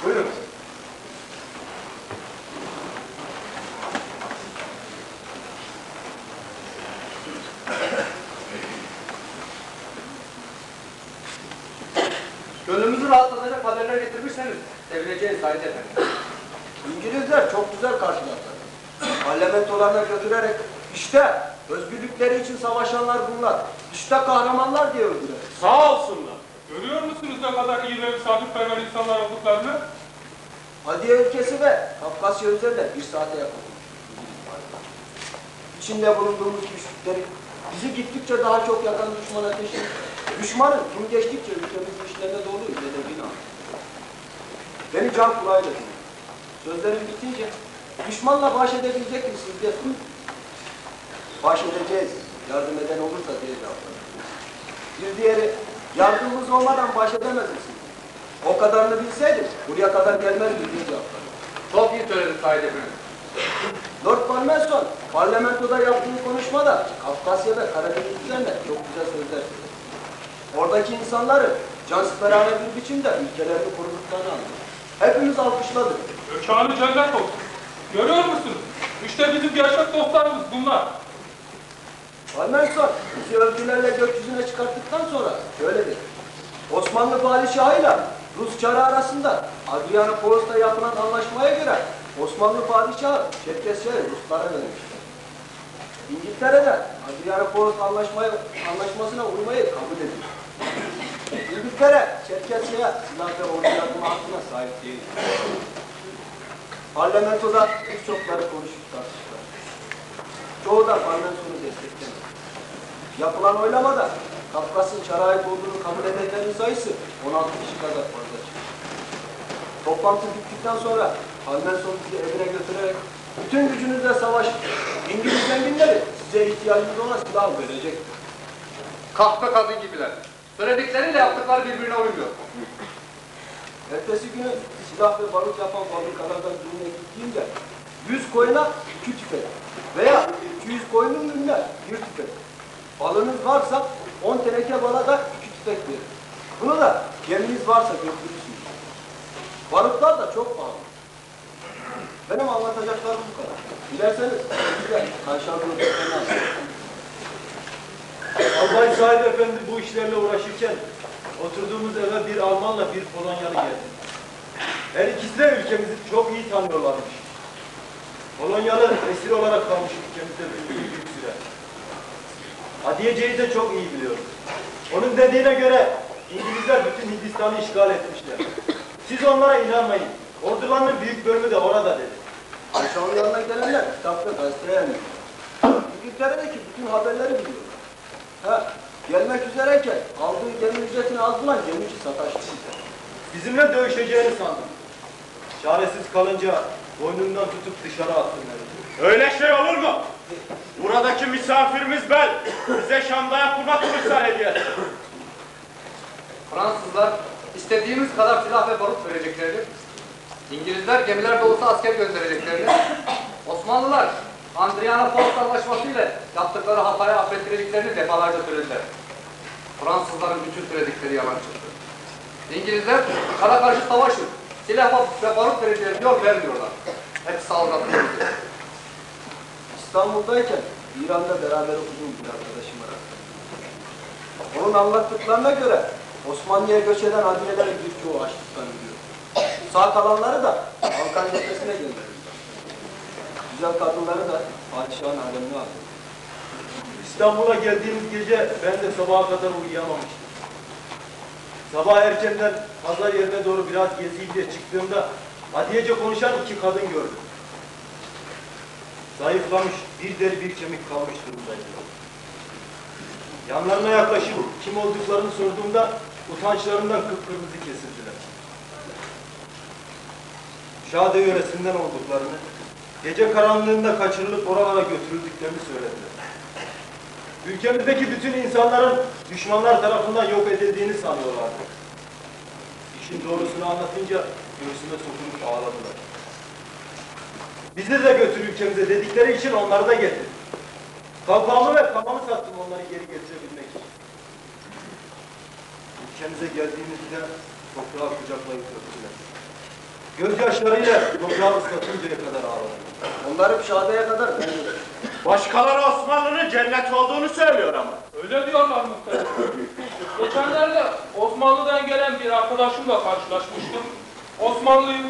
Buyurun. Gönlümüzü rahatlatacak haberler getirmişseniz sevineceğiz Said Efendi. İngilizler çok güzel karşıladılar. Parlamentolarına götürerek işte özgürlükleri için savaşanlar bunlar. İşte kahramanlar diye övdüler. Sağ olsunlar. Görüyor musunuz ne kadar iyi ve misafirperver insanlar olduklarını? Hadiye ülkesi ve Kafkasya üzerinde bir saate yakın. İçinde bulunduğumuz güçlükleri bizi gittikçe daha çok yakan düşman ateşi. Düşmanın gün geçtikçe ülkemizin işlerine doğru izlediğini anladım. Beni can kulağıyla dinledim. Sözlerim bitince düşmanla baş edebilecek misiniz diye sordum. Baş edeceğiz, yardım eden olursa diye cevapladım. Bir diğeri, yardımımız olmadan baş edemez misiniz? O kadarını bilseydim, buraya kadar gelmezdi diye cevapladım. Çok iyi söyledin Said Efendi. Lord Palmerston, parlamentoda yaptığı konuşmada Kafkasya ve Karadeniz üzerine çok güzel sözler söyledi. Oradaki insanları cansperane bir biçimde ülkelerini koruduklarını anladık. Hepimiz alkışladık. Ökânı cennet olsun. Görüyor musunuz? İşte bizim gerçek dostlarımız bunlar. Palmerston bizi övgülerle gökyüzüne çıkarttıktan sonra şöyle dedi. Osmanlı padişahıyla Rus çarı arasında Adrianopolis'ta yapılan anlaşmaya göre Osmanlı padişahı Çerkesya'yı Ruslara vermiştir. İngiltere'de Adrianopolis anlaşmasına uymayı kabul ediyor. İngiltere, Çerkesya'ya silah ve ordu yapma hakkına sahip değil. Parlamentoda birçokları konuşup tartıştılar. Çoğu da parlamentonu desteklemedi. Yapılan oylamada Kafkas'ın çara ait olduğunu kabul edenlerin sayısı 16 kişi kadar fazla çıktı. Toplantı bittikten sonra parlamenton bizi evine götürerek bütün gücünüzle savaşın. İngiliz zenginleri size ihtiyacınız olan silah verecek. Kahpe kadın gibiler. Söyledikleriyle yaptıkları birbirine uymuyor. Ertesi günü silah ve barut yapan fabrikalardan birine gittiğimde 100 koyuna 2 tüfek veya 200 koyunun ürününe 1 tüfek. Balınız varsa 10 teneke bala da 2 tüfek verir. Bunu da geminiz varsa götürürsünüz. Barutlar da çok pahalı. Benim anlatacaklarım bu kadar. Dilerseniz size Kayşanlı'nın tutmanı anlatayım. Albay Said Efendi bu işlerle uğraşırken oturduğumuz eve bir Almanla bir Polonyalı geldi. Her ikisi de ülkemizi çok iyi tanıyorlarmış. Polonyalı esir olarak kalmış ülkemizde büyük süre. Hadiyece'yi de çok iyi biliyoruz. Onun dediğine göre İngilizler bütün Hindistan'ı işgal etmişler. Siz onlara inanmayın. Ordularının büyük bölümü de orada dedi. Kayşanlı yanına gelenler kitap ve gazeteye yanıyor. İngiltere'deki bütün haberleri biliyorlar. Ha, gelmek üzereyken aldığı gemi ücretini az bulan gemici sataştı. Bizimle dövüşeceğini sandım. Çaresiz kalınca boynundan tutup dışarı attım beni. Öyle şey olur mu? Buradaki misafirimiz ben. Bize Şam'da kurma kılıçlar hediye. Fransızlar istediğimiz kadar silah ve barut vereceklerini, İngilizler gemiler dolusu asker göndereceklerini, Osmanlılar Adrianopolis anlaşmasıyla yaptıkları hataya affettireceklerini defalarca söylediler. Fransızların bütün söyledikleri yalan çıktı. İngilizler kara karşı savaşın, silah ve barut vereceğiz diyor, vermiyorlar. Hepsi aldatılıyor. İstanbul'dayken İran'da beraber okuduğum bir arkadaşım var. Onun anlattıklarına göre Osmanlı'ya göç eden adilelerin birçoğu açlıktan ölüyor. Sağ kalanları da Balkan cephesine gönderildi. Güzel kadınları da padişahın haremine aldı. İstanbul'a geldiğimiz gece ben de sabaha kadar uyuyamamıştım. Sabah erkenden pazar yerine doğru biraz gezeyim diye çıktığımda Hadiyece konuşan 2 kadın gördüm. Zayıflamış, bir deri bir kemik kalmış durumdaydı. Yanlarına yaklaşıp kim olduklarını sorduğumda utançlarından kıpkırmızı kesildiler. Şade yöresinden olduklarını, gece karanlığında kaçırılıp oralara götürüldüklerini söylediler. Ülkemizdeki bütün insanların düşmanlar tarafından yok edildiğini sanıyorlardı. İşin doğrusunu anlatınca göğsüme sokulmuş ağladılar. Bizi de götür ülkemize dedikleri için onları da getirdim. Kalpağımı ve kamamı sattım onları geri getirebilmek için. Ülkemize geldiğimizde toprağa kucaklayıp öptüler. gözyaşlarıyla toprağı ıslatıncaya kadar ağladı. Onları pişadeye kadar ben de. Başkaları Osmanlı'nın cennet olduğunu söylüyor ama. Öyle diyorlar muhtemelen. Geçenlerde Osmanlı'dan gelen bir arkadaşımla karşılaşmıştım. Osmanlı'yı...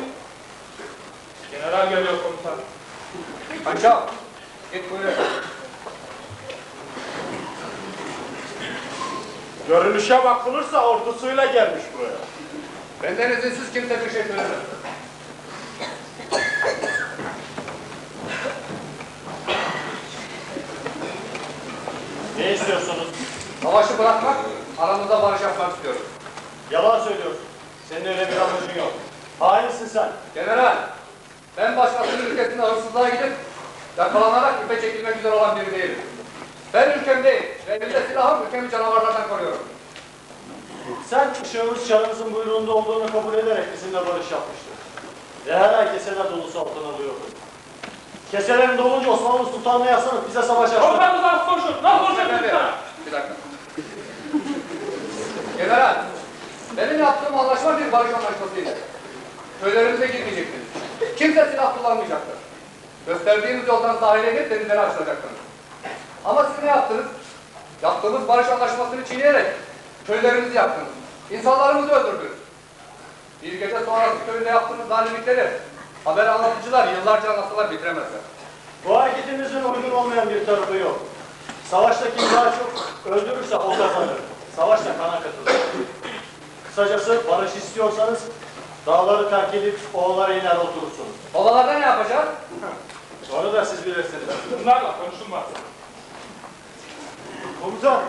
General geliyor komutan. Paşam, git buyur. Görünüşe bakılırsa ordusuyla gelmiş buraya. Benden izinsiz kimse bir şey söylemez. Ne istiyorsunuz? Savaşı bırakmak, aramızda barış yapmak istiyoruz. Yalan söylüyorsun. Senin öyle bir amacın yok. Hainsin sen. General, ben başkasının ülkesinde hırsızlığa gidip yakalanarak ipe çekilmek üzere olan biri değilim. Ben ülkemdeyim ve elimde silahım ülkemi canavarlardan koruyorum. Sen ışığımız çağımızın buyruğunda olduğunu kabul ederek bizimle barış yapmıştın. Ve her ay keseler dolusu altın alıyordun. Keselerin dolunca Osmanlı Sultanı'na yaslanıp bize savaş açtı. Komutanımız nasıl konuşur? Nasıl konuşur Efendim, lütfen? bir dakika. General, benim yaptığım anlaşma bir barış anlaşmasıydı. Köylerimize girmeyecektiniz. Kimse silah kullanmayacaktır. Gösterdiğimiz yoldan sahile gidip denizleri açılacaktınız. Ama siz ne yaptınız? Yaptığımız barış anlaşmasını çiğneyerek köylerimizi yaktınız. İnsanlarımızı öldürdünüz. Bir gece sonrası köyünde yaptığınız zalimlikleri haber anlatıcılar yıllarca anlatsalar bitiremezler. Bu hareketimizin uygun olmayan bir tarafı yok. Savaşta kim daha çok öldürürse o kazanır. Savaşta kana katılır. Kısacası barış istiyorsanız dağları terk edip ovalara iner oturursunuz. Ovalarda ne yapacağız? Onu da siz bilirsiniz. Bunlarla konuşulmaz. Komutan,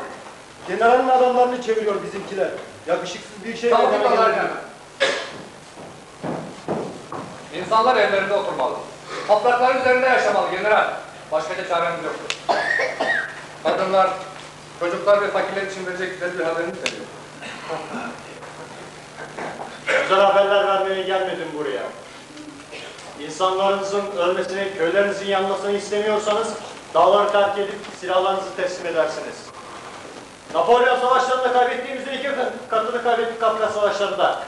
generalin adamlarını çeviriyor bizimkiler. Yakışıksız bir şey Tamam, meydana bunlar geldi. yani. İnsanlar evlerinde oturmalı. Topraklar üzerinde yaşamalı general. Başka da çaremiz yoktur. Kadınlar, çocuklar ve fakirler için verecek güzel bir haberiniz veriyor. Güzel haberler vermeye gelmedim buraya. İnsanlarınızın ölmesini, köylerinizin yanmasını istemiyorsanız dağları terk edip silahlarınızı teslim edersiniz. Napolyon savaşlarında kaybettiğimizde iki katını kaybettik Kafkas savaşlarında.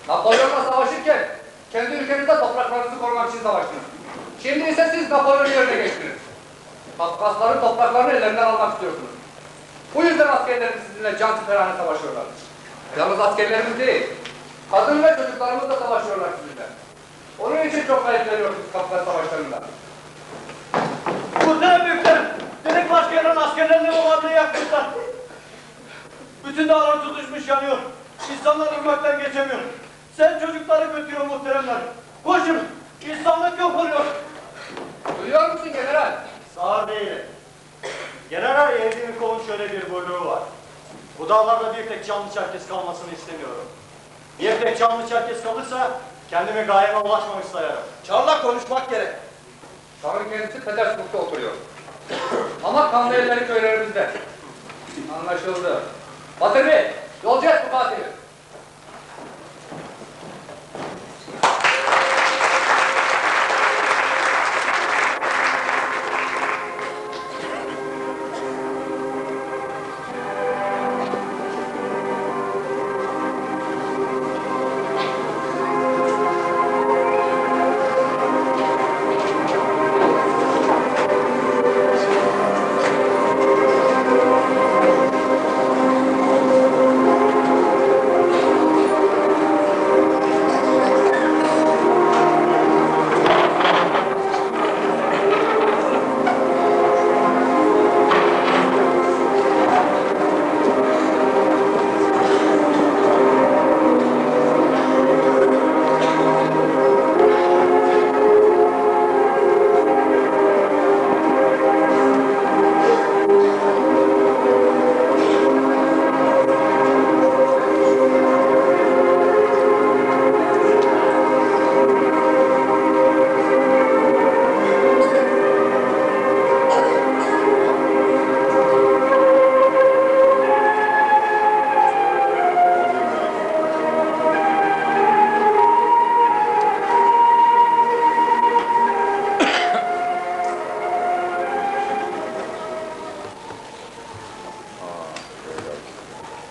Napolyon'la savaşırken kendi ülkenizde topraklarınızı korumak için savaştınız. Şimdi ise siz Napolyon'un yerine geçtiniz. Kafkasların topraklarını ellerinden almak istiyorsunuz. Bu yüzden askerlerimiz sizinle can siperhane savaşıyorlar. Yalnız askerlerimiz değil, kadın ve çocuklarımız da savaşıyorlar sizinle. Onun için çok kayıp veriyoruz Kafkas savaşlarında. Muhterem büyüklerim, Dedik başkanın askerlerini olanlığı yakmışlar. Bütün dağlar tutuşmuş yanıyor. İnsanlar ırmaktan geçemiyor. Sen çocukları götürüyor muhteremler. Koşun, insanlık yok oluyor. Duyuyor musun general? Sağır değilim. General Yevdenikov'un şöyle bir buyruğu var. Bu dağlarda bir tek canlı Çerkes kalmasını istemiyorum. Bir tek canlı Çerkes kalırsa kendimi gayeme ulaşmamış sayarım. Çarla konuşmak gerek. Çar'ın kendisi Petersburg'da oturuyor. Ama kanlı elleri köylerimizde. Anlaşıldı. Batır Bey, yolcu et bu katili.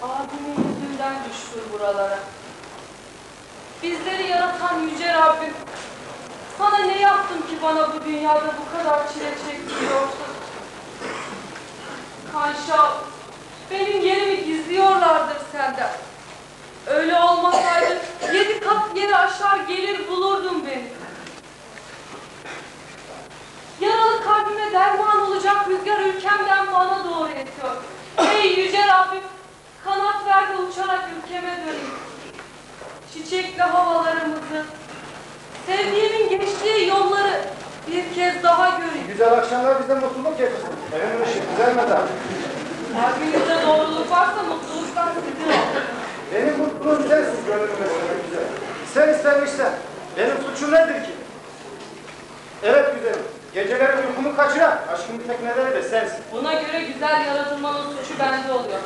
Abimin yüzünden düştüm buralara. Bizleri yaratan Ah yüce Rabbim, sana ne yaptım ki bana bu dünyada bu kadar çile çektiriyorsun? Kanşal, benim yerimi gizliyorlardır senden. Öyle olmasaydı 7 kat yeri aşar gelir bulurdun beni. Yaralı kalbime derman olacak rüzgar ülkemden bana doğru esiyor. Ey yüce Rabbim, kanat ver de uçarak ülkeme döneyim. Çiçekli havalarımızı, sevdiğimin geçtiği yolları bir kez daha göreyim. Güzel akşamlar bize mutluluk getirsin. Evimin ışık güzel madem. Kalbinizde doğruluk varsa mutluluktan sizin olsun. Benim mutluluğum sensiz gönlümün mesela güzel. Sen istemişsen benim suçum nedir ki? Evet güzelim. Geceleri uykumu kaçıran aşkın bir tek nedeni de sensin. Buna göre güzel yaratılmanın suçu bende oluyor.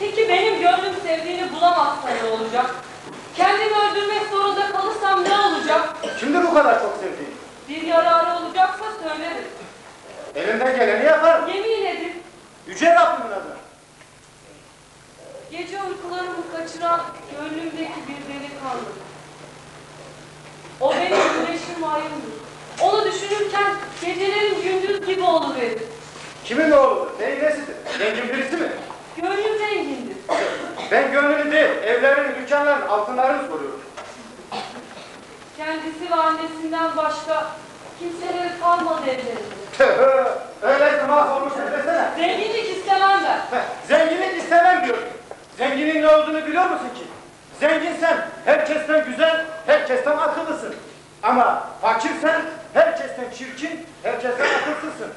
Peki benim gönlüm sevdiğini bulamazsa ne olacak? Kendimi öldürmek zorunda kalırsam ne olacak? Kimdir bu kadar çok sevdiğin? Bir yararı olacaksa söylerim. Elimden geleni yaparım. Yemin edin, Yüce Rabbimin adına. gece uykularımı kaçıran gönlümdeki bir delikanlı. O benim güneşim ayımdır. Onu düşünürken gecelerim gündüz gibi oluverir. Kimin oğludur? Neyin nesidir? Zengin birisi mi? Gönlüm zengindir. Ben gönlünü değil, evlerini, dükkanlarını, altınlarını soruyorum. Kendisi ve annesinden başka kimseleri kalmadı evlerinde. Tüh, öyleyse mahvolmuşsun desene. Zenginlik istemem ben. Zenginlik istemem diyor. Zenginin ne olduğunu biliyor musun ki? Zenginsen herkesten güzel, herkesten akıllısın. Ama fakirsen herkesten çirkin, herkesten akılsızsın.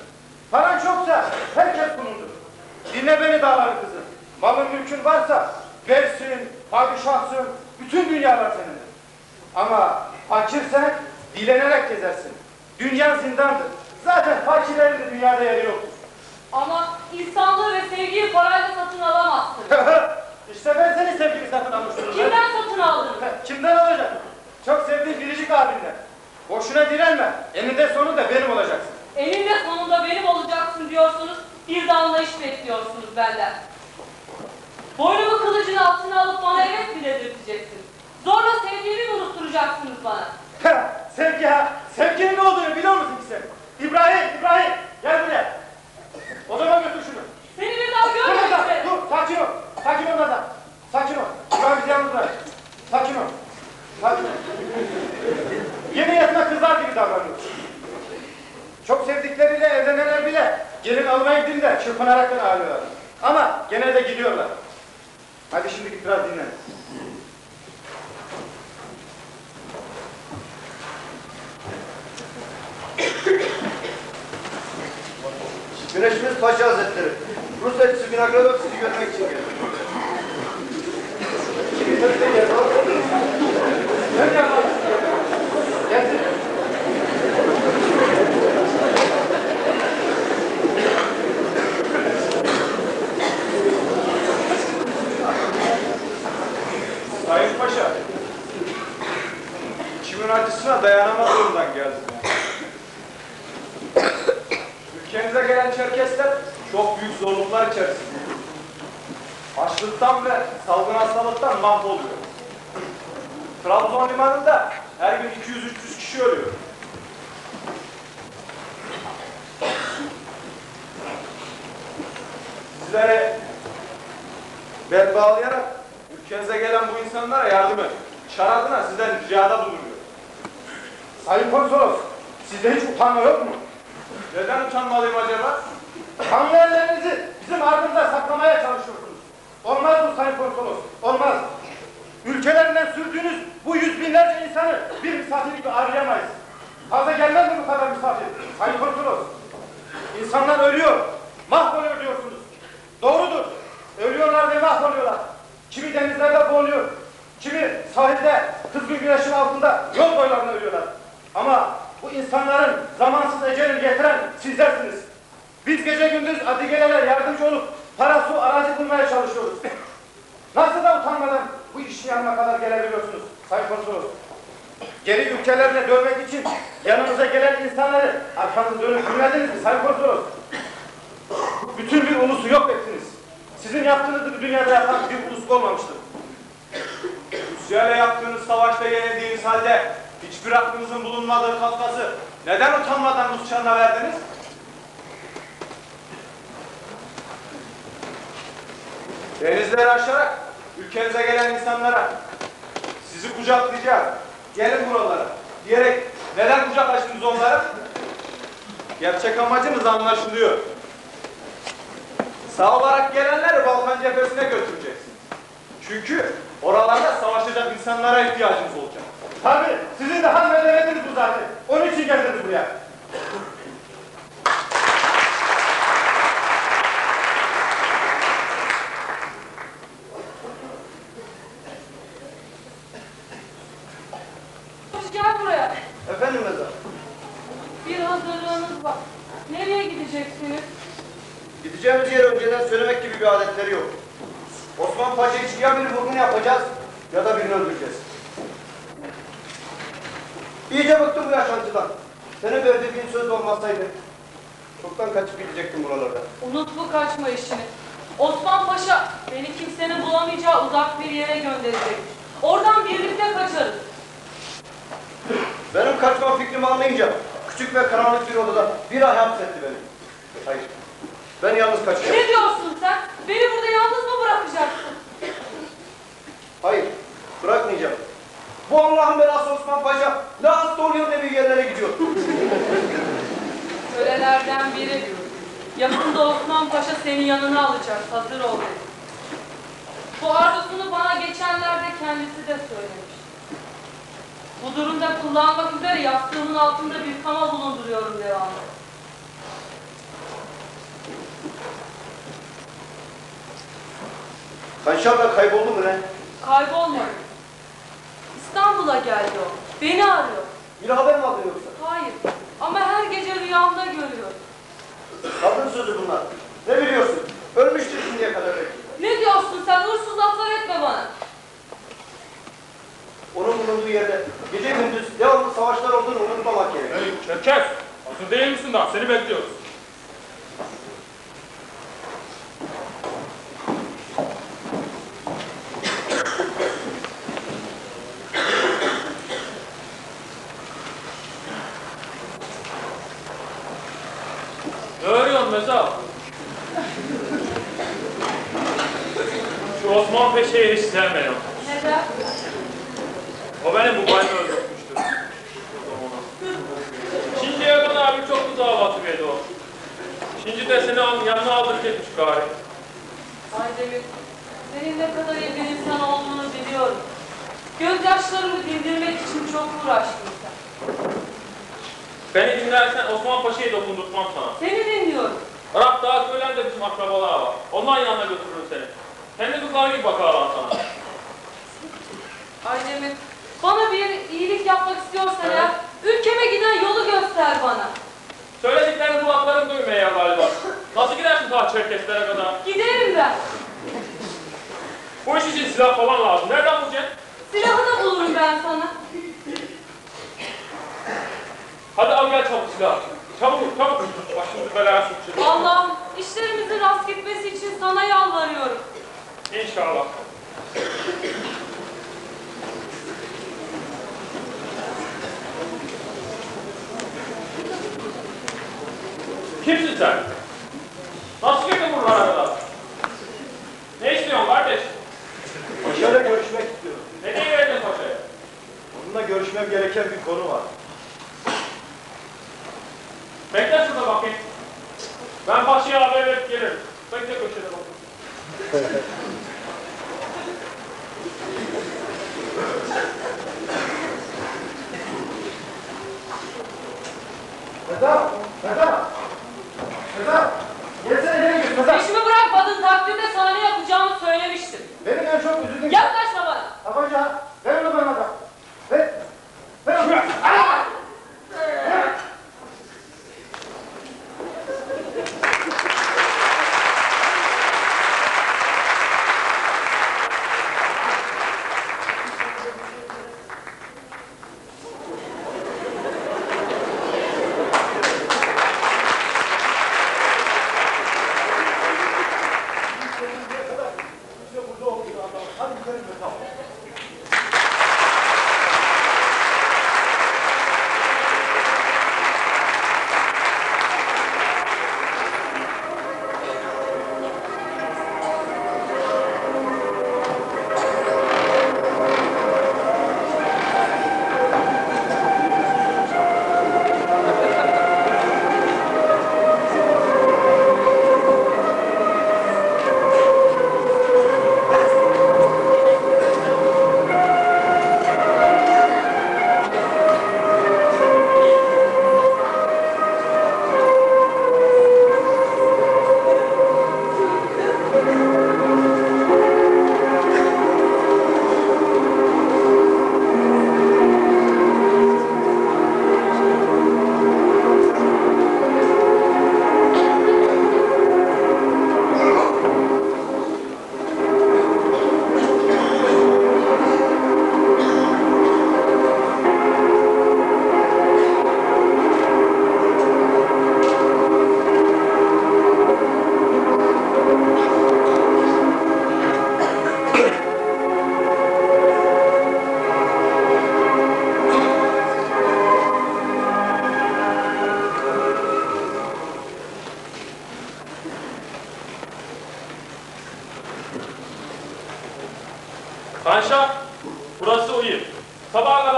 Paran çoksa herkes kulundur. Dinle beni dağların kızı. Malın mülkün varsa versin, padişahsın, bütün dünyalar senindir. Ama fakirsen dilenerek gezersin. Dünya zindandır. Zaten fakirlerin de dünyada yeri yoktur. Ama insanlığı ve sevgiyi parayla satın alamazsın. İşte ben seni sevgili satın almıştım. Kimden satın aldın? Kimden alacak? Çok sevdiğin biricik abinden. Boşuna direnme. Eninde sonunda benim olacaksın. Eninde sonunda benim olacaksın diyorsunuz, bir de anlayış bekliyorsunuz benden. Boynumu kılıcın altına alıp bana evet mi dedirteceksiniz? Zorla sevdiğimi mi unutturacaksınız bana? Sevgi ha. Sevginin ne olduğunu biliyor musun ki sen? İbrahim, gel buraya. Odama götür şunu. Seni bir daha Dur görmek orada, isterim. dur. Sakin ol. Sakin ol adam. Sakin ol. İbrahim bizi yalnız bırak. Sakin ol. Sakin ol. Yemin etme kızlar gibi davranıyor. Çok sevdikleriyle evlenenler bile gelin almaya gidince çırpınaraktan ağlıyorlar. Ama gene de gidiyorlar. Hadi şimdi git biraz dinlen. Güneşimiz Paşa Hazretleri, Rus elçisi Vinogradov sizi görmek için geldi. Gelsin. Sayın Paşa, içimin acısına dayanamadığımdan geldim. Ülkenize gelen Çerkesler çok büyük zorluklar içerisinde. Açlıktan ve salgın hastalıktan mahvoluyor. Trabzon limanında her gün 200-300 kişi ölüyor. Sizlere bel bağlayarak ülkenize gelen bu insanlara yardım edin. Şar adına sizden ricada bulunuyor. Sayın Konsolos, sizde hiç utanma yok mu? Neden utanmalıyım acaba? Kanlı ellerinizi bizim ardımıza saklamaya çalışıyorsunuz. Olmaz bu Sayın Konsolos, olmaz. Ülkelerinden sürdüğünüz bu yüz binlerce insanı bir misafir gibi ağırlayamayız. Fazla gelmez mi bu kadar misafir? Sayın Konsolos, insanlar ölüyor, mahvoluyor diyorsunuz. Doğrudur, ölüyorlar ve mahvoluyorlar. Kimi denizlerde boğuluyor, kimi sahilde kızgın güneşin altında yol boylarında ölüyorlar. Ama bu insanların zamansız ecelini getiren sizlersiniz. Biz gece gündüz adigelere yardımcı olup para, su, arazi bulmaya çalışıyoruz. Nasıl da utanmadan bu işin yanına kadar gelebiliyorsunuz Sayın Konsolos? Geri ülkelerine dönmek için yanınıza gelen insanları arkanızı dönüp dinlediniz mi Sayın Konsolos? Bütün bir ulusu yok ettiniz. Sizin yaptığınızı bu dünyada yapan bir ulus olmamıştır. Rusya'yla yaptığınız savaşta yenildiğiniz halde hiçbir aklınızın bulunmadığı Kafkas'ı neden utanmadan Rus çarına verdiniz? Denizleri aşarak ülkenize gelen insanlara sizi kucaklayacağım, gelin buralara diyerek neden kucak açtınız onlara? Gerçek amacınız anlaşılıyor. Sağ olarak gelenleri Balkan cephesine götüreceksiniz. Çünkü oralarda savaşacak insanlara ihtiyacınız olacak. Tabii, sizin de hazmedeniniz bu zaten. Onun için geldiniz buraya. Gel buraya. Efendim Mezar? Bir hazırlığınız var. Nereye gideceksiniz? Gideceğimiz yeri önceden söylemek gibi bir adetleri yok. Osman Paşa için ya bir vurgun yapacağız ya da birini öldüreceğiz. İyice bıktım bu yaşantıdan. Senin verdiğin söz olmasaydı çoktan kaçıp gidecektim buralarda. Unut bu kaçma işini. Osman Paşa beni kimsenin bulamayacağı uzak bir yere gönderecek. Oradan birlikte kaçarız. Benim kaçma fikrimi anlayınca küçük ve karanlık bir odada bir ay hapsetti beni. Hayır, ben yalnız kaçacağım. Ne diyorsun sen? Beni burada yalnız mı bırakacaksın? Hayır, bırakmayacağım. Bu Allah'ın belası Osman Paşa ne hasta oluyor ne bir yerlere gidiyor. Kölelerden biri. Yakında Osman Paşa seni yanına alacak. Hazır ol dedi. Bu arzusunu bana geçenlerde kendisi de söylemiş. Bu durumda kullanmak üzere yastığımın altında bir kama bulunduruyorum devamlı. Kanşar'da kayboldu mu ne? Kaybolmadı. İstanbul'a geldi o. Beni arıyor. Bir haber mi aldın yoksa? Hayır. Ama her gece rüyamda görüyor. Kadın sözü bunlar. Ne biliyorsun? Ölmüştür şimdiye kadar belki. Ne diyorsun sen? Hırsız laflar etme bana. Onun bulunduğu yerde gece gündüz devamlı savaşlar olduğunu unutmamak gerek. Hey Çerkez, hazır değil misin daha? Seni bekliyoruz. Ne arıyorsun Mezar? Şu Osman Paşa'yı hiç sevmedim. Neden? O benim bu bayımı öldürmüştür. Şimdiye kadar birçok tuzağa batırıyordu o. Şimdi de seni yanına aldırıp etmiş gari. Aydemir, senin ne kadar iyi bir insan olduğunu biliyorum. Gözyaşlarımı dindirmek için çok uğraştın sen. Beni dinlersen Osman Paşa'yı dokundurtmam sana. Seni dinliyorum. Arap Dağı Köylen'de bizim akrabalar var. Onların yanına götürürüm seni. Kendi kızlar gibi bakarlar sana. Aydemir, bana bir iyilik yapmak istiyorsan Evet. eğer, ülkeme giden yolu göster bana. Söylediklerini kulaklarım duymaya galiba. Nasıl gidersin ta Çerkeslere kadar? Giderim ben. Bu iş için silah falan lazım. Nereden bulacaksın? Silahı da bulurum ben sana. Hadi al gel çabuk silah. Çabuk çabuk. Başımızı belaya sokacağız. Allah'ım, işlerimizin rast gitmesi için sana yalvarıyorum. İnşallah. Kimsin sen? Nasıl girdin buralara kadar? Ne istiyorsun kardeş? Paşa'yla görüşmek istiyorum. Ne diye verdin paşaya? Onunla görüşmem gereken bir konu var. Bekle şurada bakayım. Ben paşaya haber verip gelirim. Bekle köşede bakayım. Mezar! Mezar! Mezar! Gelsene nereye gidiyorsun Mezar? Peşimi bırakmadığın takdirde sana ne yapacağımı söylemiştim. Benim en çok üzüldüğüm... Yaklaşma bana. Tabanca! Ver onu bana da! Ver! Ver onu! Aa!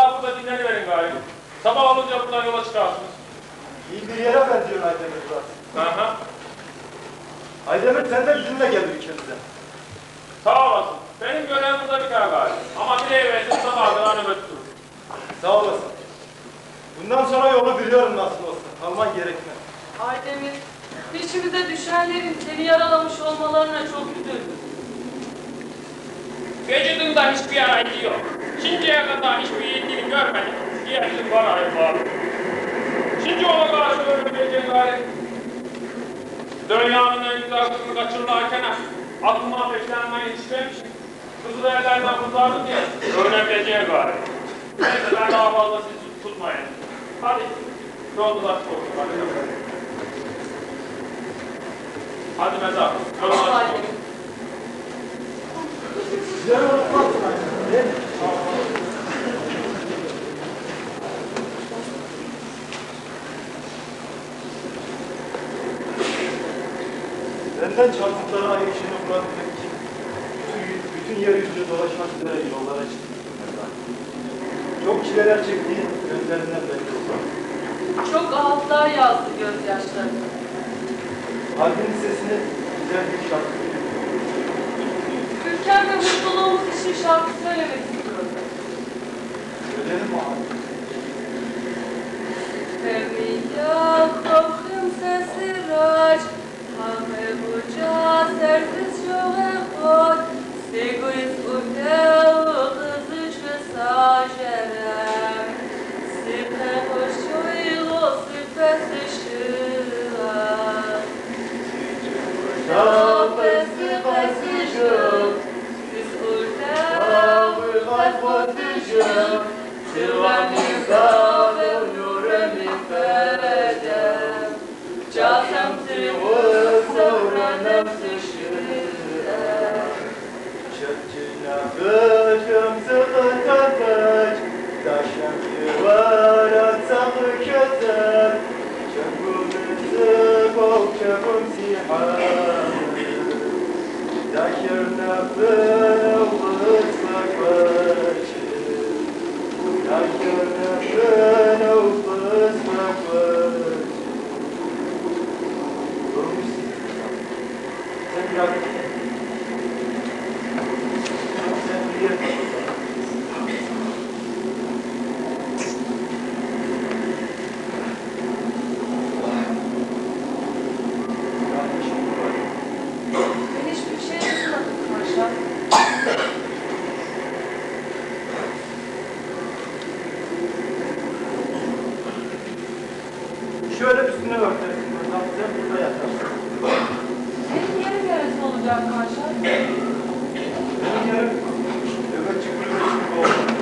Vallahi burada dinleniverin galiba. Sabah olunca buradan yola çıkarsınız. İyi bir yere benziyor Aydemir burası. Aha. Aydemir sen de bizimle gel ülkemize. Sağ olasın. Benim görevim burada biter galiba. Ama bir evvelsin sabah kadar nöbet durur. Sağ olasın. Bundan sonra yolu biliyorum nasıl olsa. Kalman gerekmez. Aydemir, peşimize düşenlerin seni yaralamış olmalarına çok üzüldüm. Vücudumda hiçbir yara izi yok. Şimdiye kadar hiçbir yediğini görmedim. Diğerinin bana ayıp var. Şimdi ona karşı ölebileceğin gayret. Dünyanın en güzel kızını kaçırırlarken aklıma peşlerinden yetişmemişim. Kızı da ellerinden kurtardım diye ölebileceğin gayret. Neyse ben daha fazla sizi tutmayın. Hadi. Yolda açık olsun. Hadi mezar. Yolda açık olsun. Güzel unutmazsın Aydemir değil mi? Benden çarpıklara ayışını bulabilmek için bütün yeryüzünde dolaşmak üzere yollara çıktım. Çok çileler çektiğin gözlerinden belli oldu. Çok ağıtlar yazdı gözyaşları. Kalbinin sesini güzel bir şarkı. Ülkem ve mutluluğumuz için şarkı söylemek istiyorum. Söylerim mi abi? Fermiya korkum sesiraç, Hame buca servis yoğun, Seguis utev kızış ve sajerem, Sipe hoşçuylu sipe seşira. Sipe sipe seşira, Siz utev kızış Silvanisa ve nuremi fedem, Çasem trivuz sevrenem seşirem. Çöpçüne kıçım sıkıntı Daşım yuvara sakı kötüm Çöpümüzü kol çöpüm siham Daşım nefın ufıslak başım Daşım nefın ufıslak başım Durmuşsun. Sen biraz Ben hiçbir şey yapmadım paşa. şöyle üstüne örtersin. Sen burada yatarsın. Senin yerin neresi olacak paşa? Benim yerim nöbetçi kulübesi gibi oldu.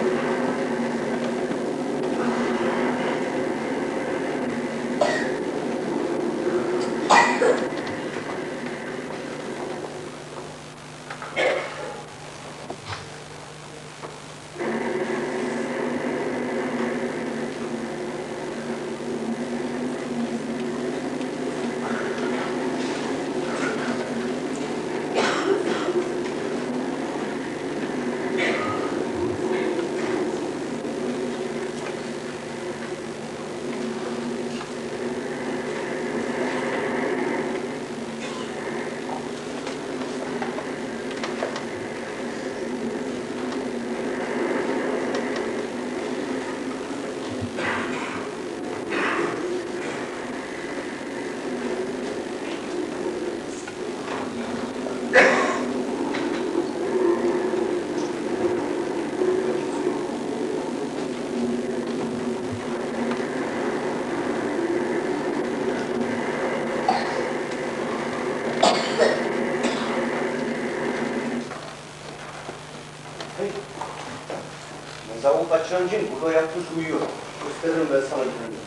Mezarın kaçıran cin burada yatmış uyuyor. Gösteririm ben sana gününü.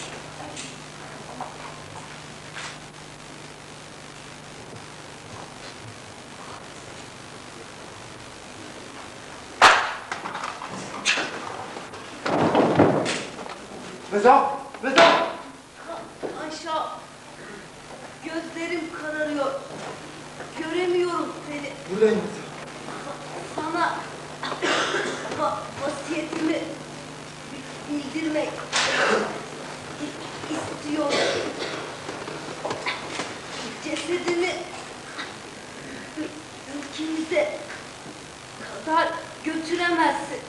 Mezar! Mezar! Ayşe, gözlerim kararıyor. Göremiyorum seni. Buradayım. Sana vasiyetimi bildirmek istiyorum. Cesedimi ülkemize kadar götüremezsin.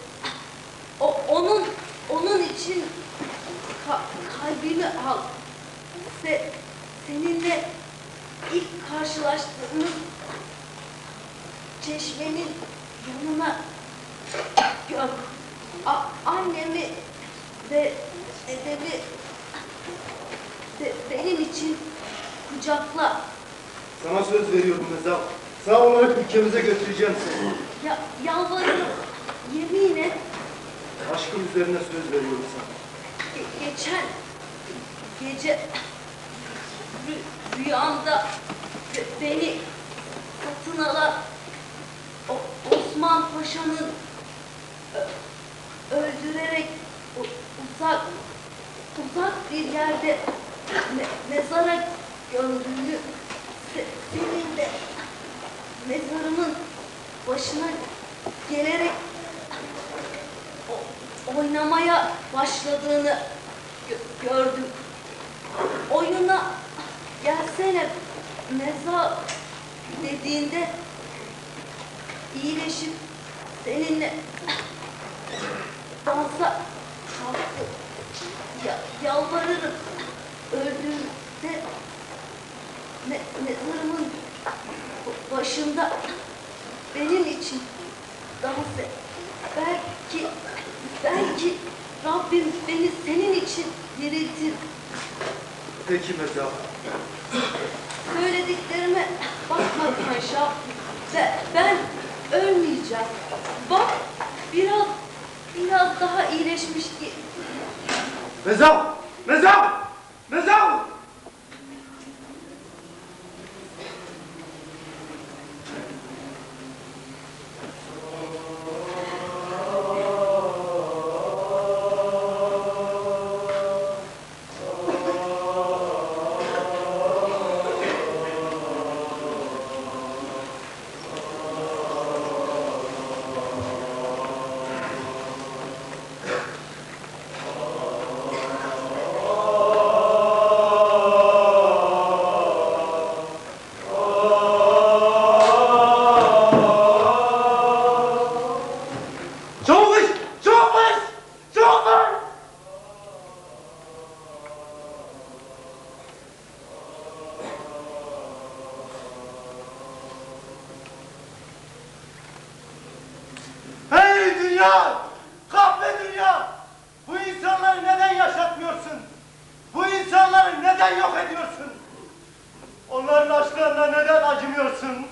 Onun için kalbimi al ve seninle ilk karşılaştığımız çeşmenin yanına göm. Annemi ve dedemi benim için kucakla. Sana söz veriyorum Mezar. Sağ olarak ülkemize götüreceğim seni. Yalvarırım, yemin et. Aşkım üzerine söz veriyorum sana. Geçen gece rüyamda beni satın alan Osman Paşa'nın öldürerek uzak bir yerde mezara gömdüğünü, senin de mezarımın başına gelerek oynamaya başladığını gördüm. Oyuna gelsene mezar dediğinde iyileşip seninle dansa kalktı. Yalvarırım, öldüğümde mezarımın başında benim için dans et. Belki Rabbim beni senin için diriltir. Peki Mezar. Söylediklerime bakma Paşa. Ben ölmeyeceğim. Bak biraz daha iyileşmiş ki. Mezar! Mezar! Mezar! Dünya! Kahve dünya! Bu insanları neden yaşatmıyorsun? Bu insanları neden yok ediyorsun? Onların aşklarına neden acımıyorsun?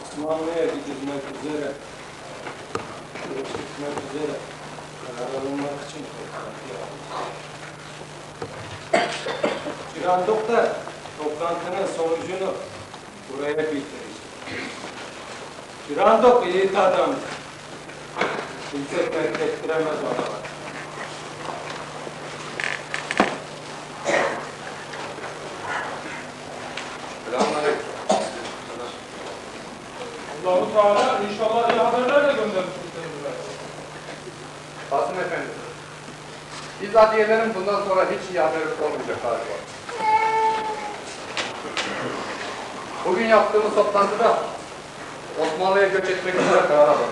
Osmanlı'ya gidilmek üzere, karar alınmak Girandok'ta toplantının sonucunu buraya bildireceğim. Girandok yiğit adamdı. Kimse terk ettiremez ona. Selamünaleyküm. Allah-u Teala inşallah iyi haberler de göndermiştir. Kasım Efendi. Biz adiyelerin bundan sonra hiç iyi haberi olmayacak galiba. Bugün yaptığımız toplantıda Osmanlı'ya göç etmek üzere karar aldım.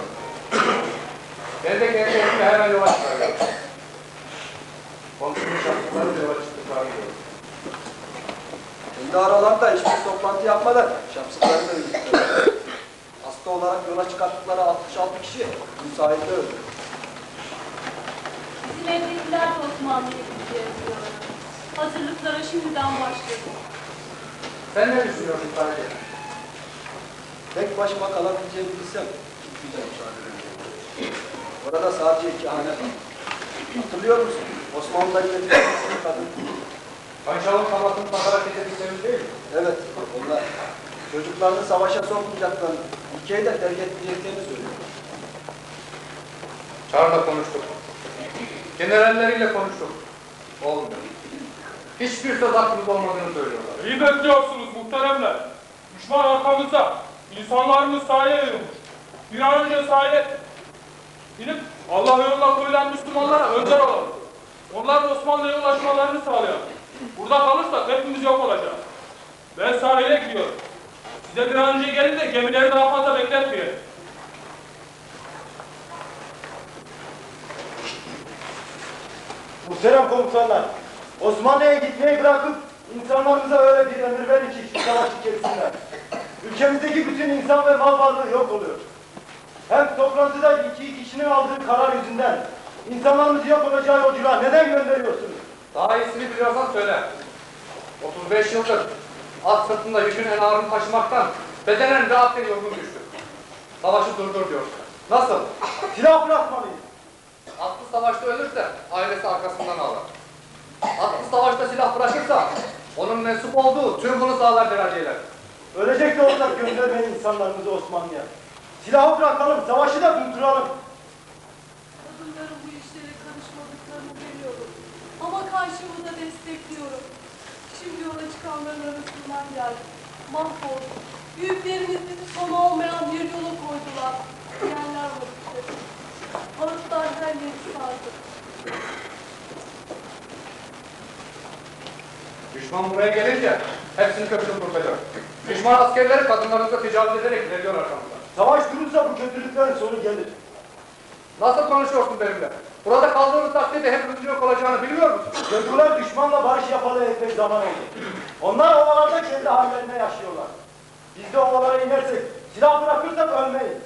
Ben de kendi elimle hemen yola çıkarıyorum. Komşunun şartları yola çıktıklarını gördüm. Kendi aralarında hiçbir toplantı yapmadan şapsızları da öldürdüler. Hasta olarak yola çıkarttıkları 66 kişi müsaitte öldü. Bizim evdekiler de Osmanlı'ya gideceğiz diyorlar. Hazırlıklara şimdiden başladı. Sen ne düşünüyorsun Sadece? Tek başıma kalabileceğimi bilsem gitmeyeceğim sadece. Orada sadece 2 hane var. Hatırlıyor musun? Osmanlı'da yönetilen kadın. Panşal'ın kamatını takarak edebildiklerimiz değil mi? Evet, onlar çocuklarını savaşa sokmayacaklarını, ülkeyi de terk etmeyeceklerini söylüyor. Çağrı'da konuştuk. Generalleriyle konuştuk. Olmuyor. Hiçbir söz hakkımız olmadığını söylüyorlar. İyi bekliyorsunuz muhteremler. Düşman arkamızda. İnsanlarımız sahaya yayılmış. Bir an önce sahaya inip Allah yoluna koyulan Müslümanlara önder olalım. Onların Osmanlı'ya ulaşmalarını sağlayalım. Burada kalırsak hepimiz yok olacağız. Ben sahile gidiyorum. Size bir an önce gelin de gemileri daha fazla bekletmeyelim. Muhterem komutanlar, Osmanlı'ya gitmeyi bırakıp insanlarımıza öyle bir emir verin ki şu savaş içerisinde. Ülkemizdeki bütün insan ve mal varlığı yok oluyor. Hem toplantıda 2 kişinin aldığı karar yüzünden insanlarımız yok olacağı yolculuğa neden gönderiyorsunuz? Daha iyisini biliyorsan söyle. 35 yıldır at sırtında yükün en ağırını taşımaktan bedenen rahat ve yorgun düştü. Savaşı durdur diyor. Nasıl? Silah bırakmalıyız. Atlı savaşta ölürse ailesi arkasından ağlar. Atlı savaşta silah bırakırsa onun mensup olduğu tüm bunu sağlar dereceler. Ölecek de olsak göndermeyin insanlarımızı Osmanlı'ya. Silahı bırakalım, savaşı da durduralım. Kadınların bu işlere karışmadıklarını biliyorum. Ama karşımı da destekliyorum. Şimdi yola çıkanların arasından geldim. Mahvoldum. Büyüklerimiz bizi sonu olmayan bir yola koydular. Yerler vakitleri. Barutlar her yeri sardı. Düşman buraya gelince hepsini köprüden kurtacak. Düşman askerleri kadınlarımıza tecavüz ederek ilerliyor arkamızda. Savaş durursa bu kötülüklerin sonu gelir. Nasıl konuşuyorsun benimle? Burada kaldığımız takdirde hepimizin yok olacağını bilmiyor musun? Kötüler düşmanla barış yapalı epey zaman oldu. Onlar ovalarda kendi hallerine yaşıyorlar. Biz de ovalara inersek, silah bırakırsak ölmeyiz.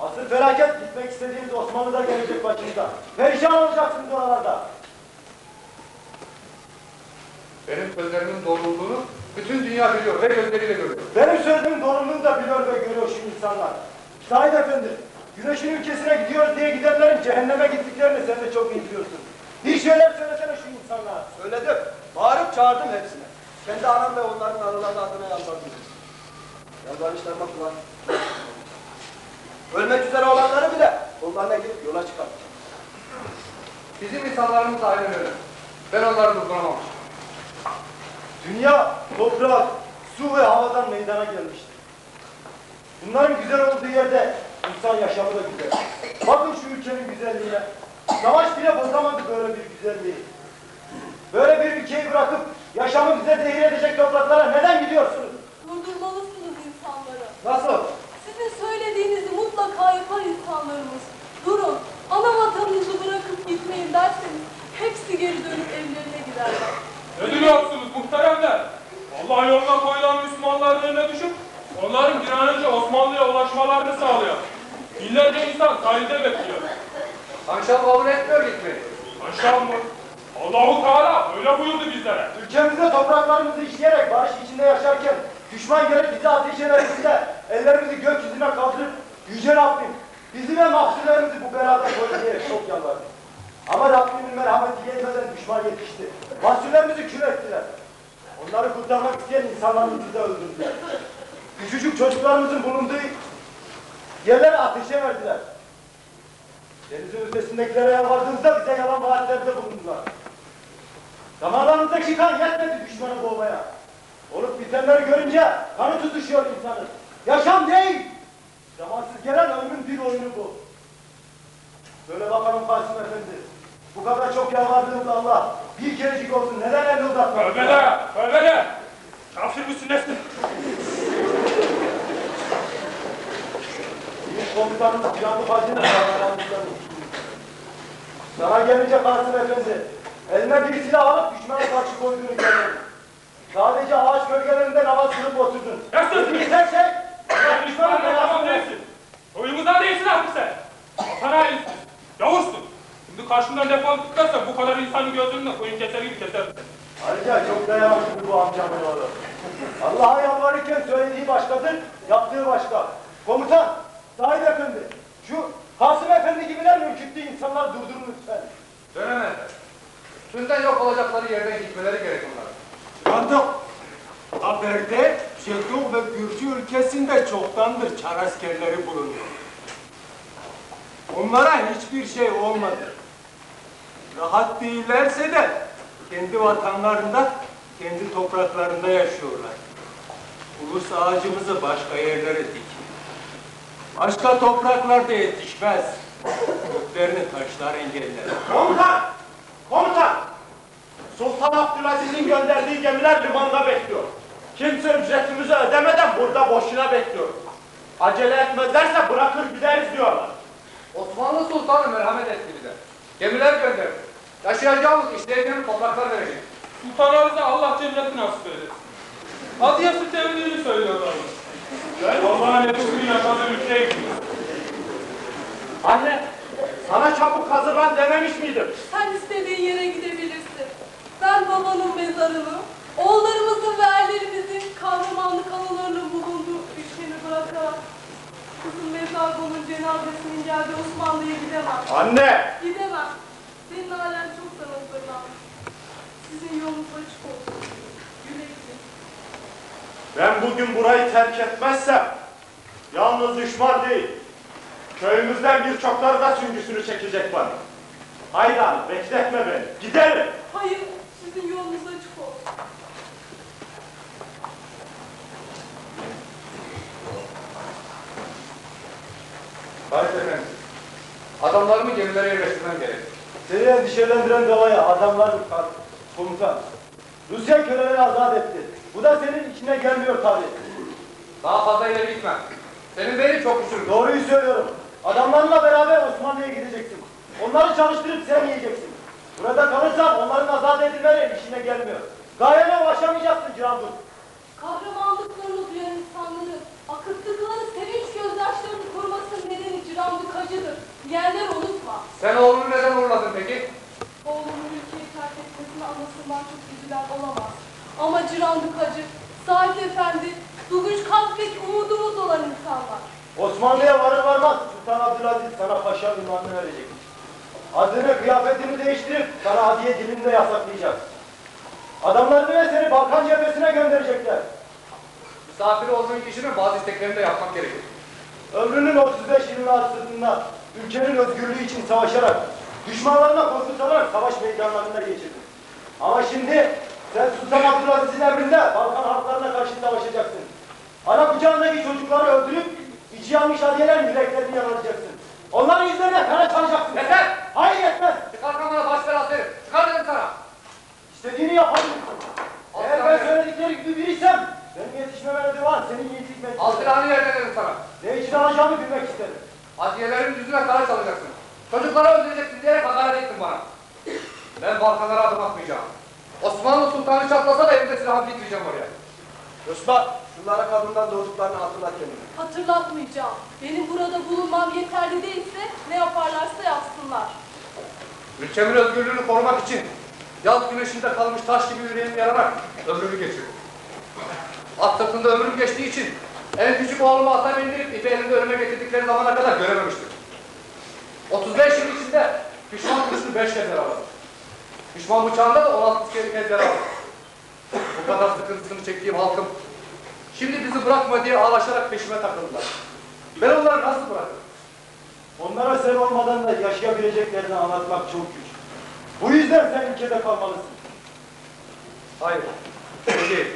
Asıl felaket gitmek istediğimiz Osmanlı'da gelecek başımıza. Perişan olacaksınız oralarda. Benim sözlerimin doğruluğunu bütün dünya biliyor ve gözleriyle görüyor. Benim söylediğim doğruluğunu da biliyor ve görüyor şu insanlar. Şahit efendi, güneşin ülkesine gidiyoruz diye gidenlerin cehenneme gittiklerini sen de çok iyi biliyorsun. Bir şeyler söylesene şu insanlara. Söyledim, bağırıp çağırdım hepsine. Kendi anam ve onların araları adına yalvardım. Yalvarışlarıma kulak. Ölmek üzere olanları bile onlarla girip yola çıkarttım. Bizim insanlarımız da aynen öyle. Ben onları durduramam. Dünya, toprak, su ve havadan meydana gelmiştir. Bunların güzel olduğu yerde insan yaşamı da güzel. Bakın şu ülkenin güzelliğine. Savaş bile bozamadı böyle bir güzelliği. Böyle bir ülkeyi bırakıp yaşamı bize zehir edecek topraklara neden gidiyorsunuz? Durdurmalısınız insanları. Nasıl? Sizin söylediğinizi mutlaka yapar insanlarımız. Durun, ana vatanınızı bırakıp gitmeyin derseniz hepsi geri dönüp evlerine giderler. Ne duruyorsunuz muhteremler? Allah yoluna koyulan Müslümanların önüne düşüp onların bir an önce Osmanlı'ya ulaşmalarını sağlıyor. Binlerce insan sahilde bekliyor. Panşal kabul etmiyor gitmeyi. Aşağı mı? Allah-u Teala öyle buyurdu bizlere. Ülkemizde topraklarımızı işleyerek barış içinde yaşarken düşman gelip bizi ateş ederse ellerimizi gökyüzüne kaldırıp Yüce Rabbim bizi ve mahsullerimizi bu beladan koru diyerek çok yalvardık. Ama Rabbimin merhameti yetmeden düşman yetişti. Mahsullerimizi kül ettiler. Onları kurtarmak isteyen insanlarımızı da öldürdüler. Küçücük çocuklarımızın bulunduğu yerlere ateşe verdiler. Denizin üstesindekilere yalvardığımızda bize yalan vaatlerde bulundular. Damarlarımızdaki kan yetmedi düşmanı boğmaya. Olup bitenleri görünce kanı tutuşuyor insanın. Yaşam değil! Zamansız gelen ölümün bir oyunu bu. Söyle bakalım Kasım Efendi. Bu kadar çok yalvardığımız Allah bir kerecik olsun neden elini uzatmak? Tövbe de! Tövbe de! Kafir misin nesin? Büyük komutanımız Canlı Fazil'in sana gelince Kasım Efendi, eline bir silah alıp düşmana karşı koyduğunu görmedim. Sadece ağaç gölgelerinde namaz kılıp oturdun. Nesin? Bir tek şey, düşmanın Tamam belasını değilsin. Soyumuzdan değilsin artık sen. Sana iyisin. Yavuzsun. Şimdi karşımdan defolup gitmezsen bu kadar insanın gözünde koyun keser gibi kesersin. Ayrıca çok dayanamadı bu amcamın oğlu. Allah'a yalvarırken söylediği başkadır, yaptığı başka. Komutan, Sahip Efendi, şu Kasım Efendi gibiler ürküttüğü insanlar durdurun lütfen. Dönemezler. Tümden yok olacakları yerden gitmeleri gerek onlara. Yandık. Haberde Çetok ve Gürcü ülkesinde çoktandır Çar askerleri bulunuyor. Onlara hiçbir şey olmadı. Rahat değillerse de kendi vatanlarında, kendi topraklarında yaşıyorlar. Ulus ağacımızı başka yerlere dik. Başka topraklarda yetişmez. Göklerini taşlar engeller. Komutan! Komutan! Sultan Abdülaziz'in gönderdiği gemiler limanda bekliyor. Kimse ücretimizi ödemeden burada boşuna bekliyor. Acele etmezlerse bırakır gideriz diyorlar. Osmanlı Sultanı merhamet etti bize. Gemiler gönderdi. Yaşayacağımız, işleyeceğimiz topraklar verecek. Sultanlarımıza Allah cennetini nasip eylesin. Adiyası tebliğini söylüyorlar. Allah'ın hepsini yaşadığı ülkeye gidiyor. Anne, sana çabuk hazırlan dememiş miydim? Sen istediğin yere gidebilirsin. Ben babanın mezarını, oğullarımızın ve erlerimizin kahramanlık anılarının bulunduğu ülkemi bırakarak kızım mezar bunun cenazesinin geldiği Osmanlı'ya gidemem. Anne! Gidemem. Senin ailen çoktan hazırlanmış. Sizin yolunuz açık olsun. Güle güle. Ben bugün burayı terk etmezsem yalnız düşman değil, köyümüzden birçokları da süngüsünü çekecek bana. Haydi hanım, bekletme beni. Gidelim. Hayır, sizin yolunuz açık olsun. Sahip efendim, adamlarımı gemilere yerleştirmem gerek. Seni endişelendiren davaya adamlar komutan. Rusya köleleri azat etti. Bu da senin içine gelmiyor tabii. Daha fazla ileri gitmem. Senin beynin çok küçük. Doğruyu söylüyorum. Adamlarla beraber Osmanlı'ya gideceksin. Onları çalıştırıp sen yiyeceksin. Burada kalırsan onların azat edilmeleri işine gelmiyor. Gayene ulaşamayacaksın Cihandur. Kahramanlıklarını duyan insanları, akıttıkları sevinç gözyaşlarını korumasının nedeni Ciranlık acıdır. Diyenler unutma. Sen oğlunu neden uğurladın peki? Oğlumun ülkeyi terk etmesine anasından çok üzülen olamaz. Ama Ciranlık acı, Sahip Efendi, bugün kalpteki umudumuz olan insanlar. Osmanlı'ya varır varmaz Sultan Abdülaziz sana paşa ünvanını verecek. Adını, kıyafetini değiştirip sana hadiye dilini de yasaklayacak. Adamlarını ve seni Balkan cephesine gönderecekler. Misafir olduğun kişinin bazı isteklerini de yapmak gerekir. Ömrünün 35 yılını sırtında ülkenin özgürlüğü için savaşarak, düşmanlarına korku salarak savaş meydanlarında geçirdin. Ama şimdi sen Sultan Abdülaziz'in emrinde Balkan halklarına karşı savaşacaksın. Ana kucağındaki çocukları öldürüp içi yanmış hadiyelerin yüreklerini yaralayacaksın. Onların yüzlerine kana çalacaksın. Yeter! Hayır yetmez. Çıkar kamera baş belası herif. Çıkar dedim sana. İstediğini yapabilirsin. Eğer ben söyledikleri gibi biriysem benim yetişmeme divan senin yiğitlik meclisi. Al silahını yerine dedim sana. Ne için alacağımı bilmek isterim. Adiyelerin yüzüne kara çalacaksın. Çocukları öldüreceksin diyerek hakaret ettin bana. Ben Balkanlara adım atmayacağım. Osmanlı Sultanı çatlasa da elimde silahı bitireceğim oraya. Osman, şunlara kadından doğduklarını hatırlat kendine. Hatırlatmayacağım. Benim burada bulunmam yeterli değilse ne yaparlarsa yapsınlar. Ülkemin özgürlüğünü korumak için yaz güneşinde kalmış taş gibi yüreğim yararak ömrümü geçirdim. At sırtında ömrüm geçtiği için en küçük oğlumu ata bindirip ipi elinde önüme getirdikleri zamana kadar görememiştim. 35 yıl içinde Düşman kurşunu 5 kez yaralar. Düşman bıçağında da 16 kez yaralar. Bu kadar sıkıntısını çektiğim halkım şimdi bizi bırakma diye ağlaşarak peşime takıldılar. Ben onları nasıl bırakırım? Onlara sen olmadan da yaşayabileceklerini anlatmak çok güç. Bu yüzden sen ülkede kalmalısın. Hayır, o değil.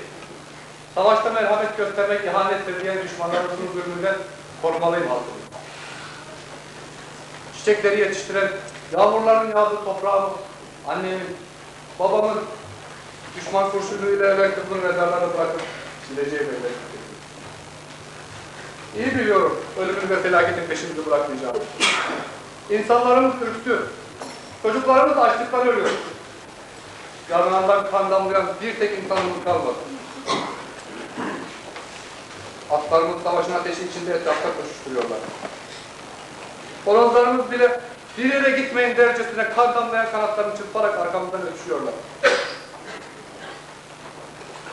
Savaşta merhamet göstermek ihanettir diye düşmanlarımızın zulmünden korumalıyım halkımı. Çiçekleri yetiştiren, yağmurların yağdığı toprağımı, annemin, babamın düşman kurşunuyla evvel kızının mezarlarına bırakıp gideceği belli. İyi biliyorum, ölümün ve felaketin peşimizi bırakmayacağım. İnsanlarımız ürktü, çocuklarımız açlıktan ölüyor. Yanlarından kan damlayan bir tek insanımız kalmadı. Atlarımız savaşın ateşi içinde etrafta koşuşturuyorlar. Horozlarımız bile bir yere gitmeyin dercesine kan damlayan kanatlarını çırparak arkamızdan ötüşüyorlar.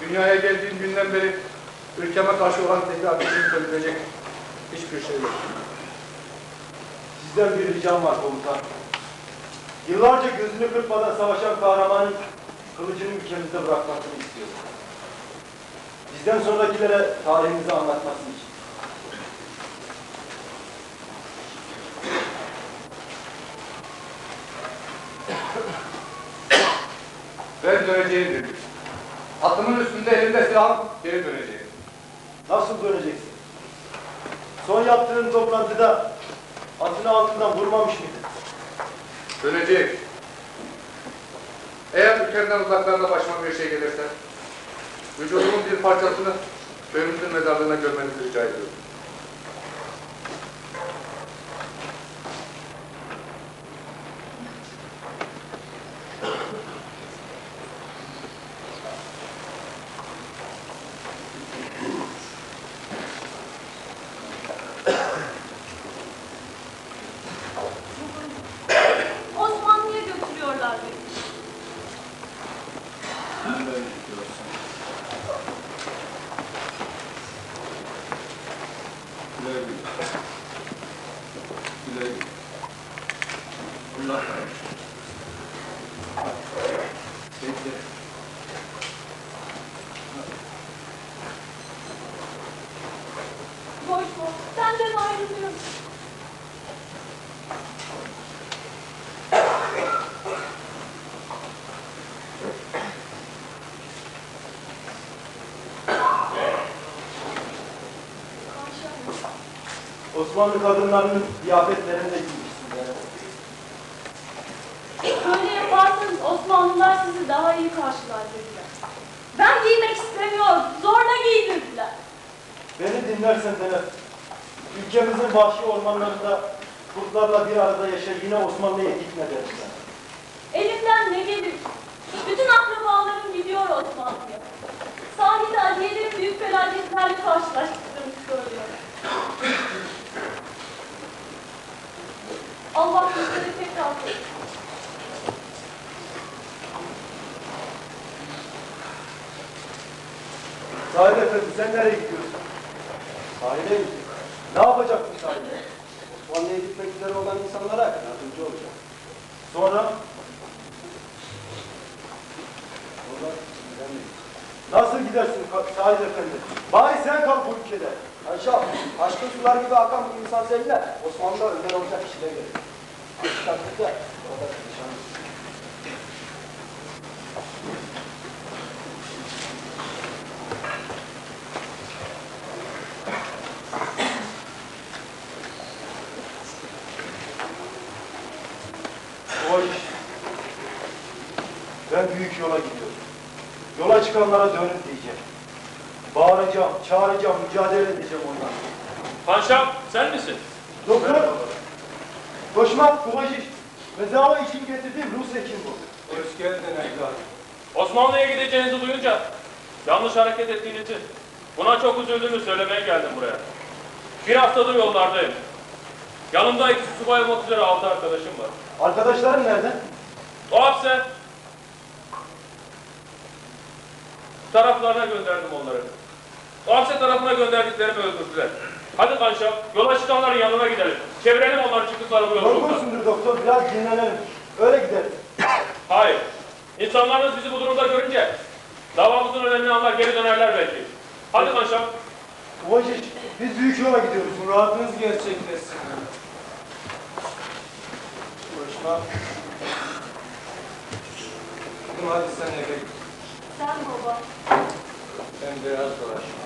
Dünyaya geldiğim günden beri ülkeme karşı olan zehri ateşini söndürecek hiçbir şey yok. Sizden bir ricam var komutan. Yıllarca gözünü kırpmadan savaşan kahramanın kılıcını ülkemizde bırakmasını istiyoruz. Bizden sonrakilere tarihimizi anlatması için. Ben döneceğim dedim. Atımın üstünde elimde silahım geri döneceğim. Nasıl döneceksin? Son yaptığın toplantıda atını altından vurmamış mıydın? Döneceğim. Eğer ülkemden uzaklarında başıma bir şey gelirse, vücudumun bir parçasını köyümüzün mezarlığına gömmenizi rica ediyorum. Osmanlı'ya götürüyorlar beni. Koşma, senden ayrılıyorum. Osmanlı kadınlarının kıyafetlerinde giymişsin. Böyle yaparsanız Osmanlılar sizi daha iyi karşılar dediler. Ben giymek istemiyorum, zorla giydirdiler. Beni dinlersen Denet, ülkemizin vahşi ormanlarında kurtlarla bir arada yaşa, yine Osmanlı'ya gitme demişler. Elimden ne gelir? Bütün akrabalarım gidiyor Osmanlı'ya. Sahilde Aliye'nin büyük felaketlerle karşılaştıklarını söylüyor. Allah bizleri tekrar korusun. Sahil efendi, sen nereye gidiyorsun? Sahile gittik. Ne yapacaksın sahilde? Osmanlı'ya gitmek üzere olan insanlara yardımcı olacak. Sonra Oradan gidemeyiz. nasıl gidersin Sahil efendi? Bari sen kal bu ülkede. Paşam, aşkın sular gibi akan bu insan seninle Osmanlı'da önder olacak kişiler gelir. Aşk takdirde orada nişanlı. O iş. Ben büyük yola gidiyorum. Yola çıkanlara dönün diyeceğim. Bağıracağım, çağıracağım, mücadele edeceğim onlarla. Paşam sen misin? Doktor, Koşmak, Kuvacış, mezarı için getirdiğim Rus hekim bu. Hoş geldin evladım. Osmanlı'ya gideceğinizi duyunca yanlış hareket ettiğinizi, buna çok üzüldüğümü söylemeye geldim buraya. Bir haftadır yollardayım. Yanımda 2 subay olmak üzere 6 arkadaşım var. Arkadaşların nerede? O hapse taraflarına gönderdim onları. O hapse tarafına gönderdiklerimi öldürdüler. Hadi Kanşa, yola çıkanların yanına gidelim. Çevirelim onların çıktıkları bu yolculukta. Yorgunsundur doktor, biraz dinlenelim. Öyle gidelim. Hayır. İnsanlarımız bizi bu durumda görünce davamızın önemini anlar, geri dönerler belki. Hadi Kanşa. Uvacık, biz büyük yola gidiyoruz. Muradınız gerçekleşsin. Boşuna. Kızım hadi sen eve git. Sen baba. Ben biraz dolaşayım.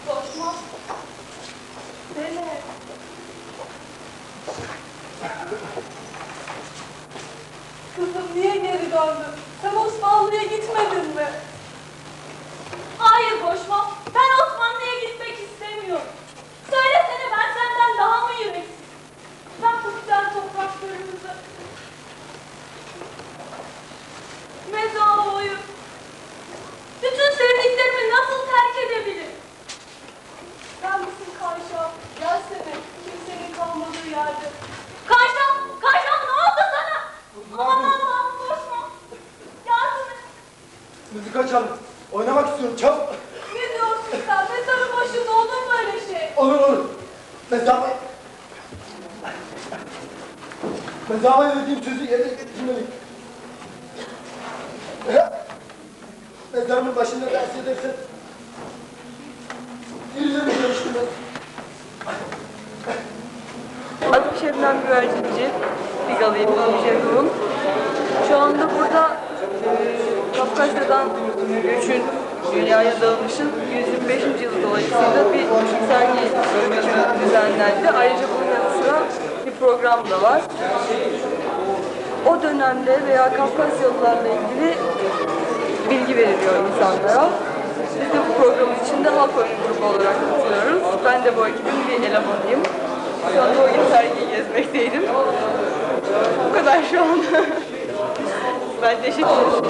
Koşma. Dene. Kızım niye geri döndün? Sen Osmanlı'ya gitmedin mi? Hayır Boşma, ben Osmanlı'ya gitmek istemiyorum. Söylesene ben senden daha mı yüreksiz? Ben bu güzel topraklarımızı mezarlığı, bütün sevdiklerimi nasıl terk edebilirim? Sen misin Kayşa? Gelsene. Kimsenin kalmadığı yerde. Kayşam ne oldu sana? Aman Allah'ım Boşma, yardım et. Müzik açalım. Oynamak istiyorum, çabuk. Ne diyorsun sen? Mezarın başında olur mu öyle şey? Olur. Mezarlığa verdiğim sözü yerine getirmeliyim. Mezarımın başında ders edersen birileri görüştüm ben. Adım Şebnem Güvercinci, Bigalıyım, Mücevher'im. Şu anda burada Kafkasya'dan göçün dünyaya dağılışın 125. yılı dolayısıyla bir sergi düzenlendi. Ayrıca bunun yanı sıra bir program da var. O dönemde veya Kafkasyalılarla ilgili bilgi veriliyor insanlara. Biz de bu programın içinde halk oyunu grubu olarak katılıyoruz. Ben de bu ekibin bir elemanıyım. Şu anda o gün sergiyi gezmekteydim. Bu kadar şu an. Ben teşekkür ederim.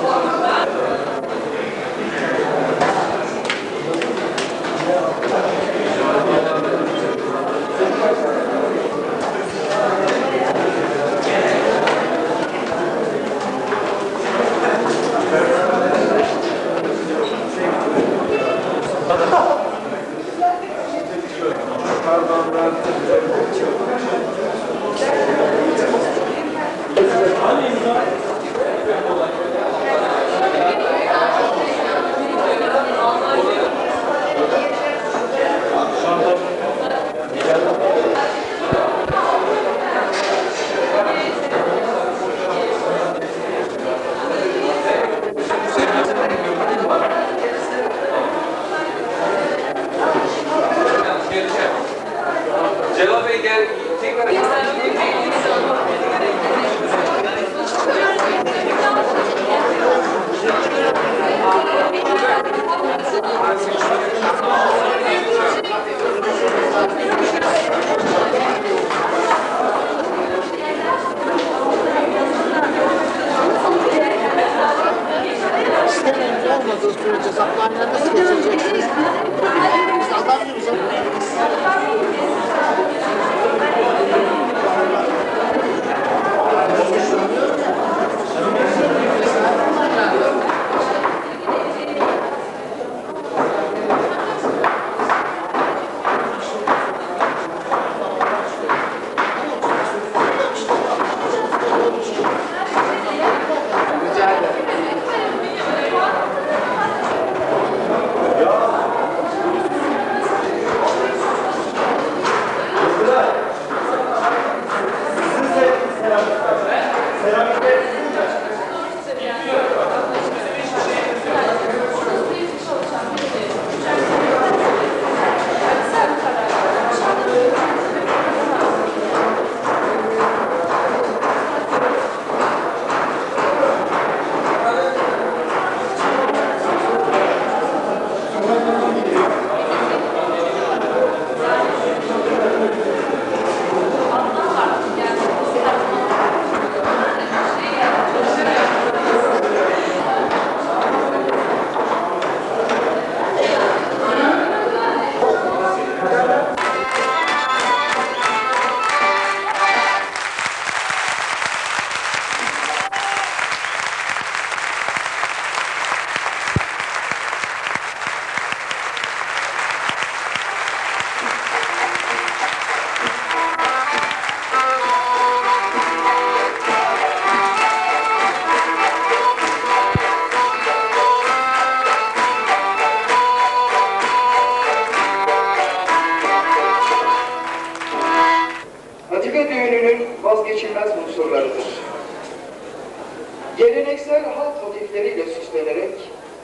geleneksel halk motifleriyle süslenerek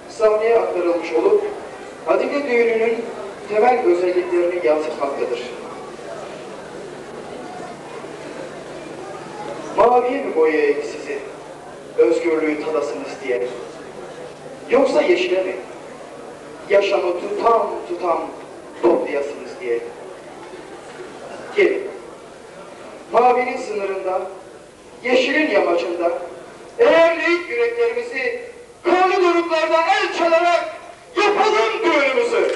sahneye aktarılmış olup Adile düğününün temel özelliklerini yansıtmaktadır. Maviye mi boyayayım sizi, özgürlüğü tadasınız diye? Yoksa yeşile mi, yaşamı tutam toplayasınız diye? Gelin, mavinin sınırında, yeşilin yamacında, eğerleyip yüreklerimizi kanlı doruklarda el çalarak yapalım düğünümüzü.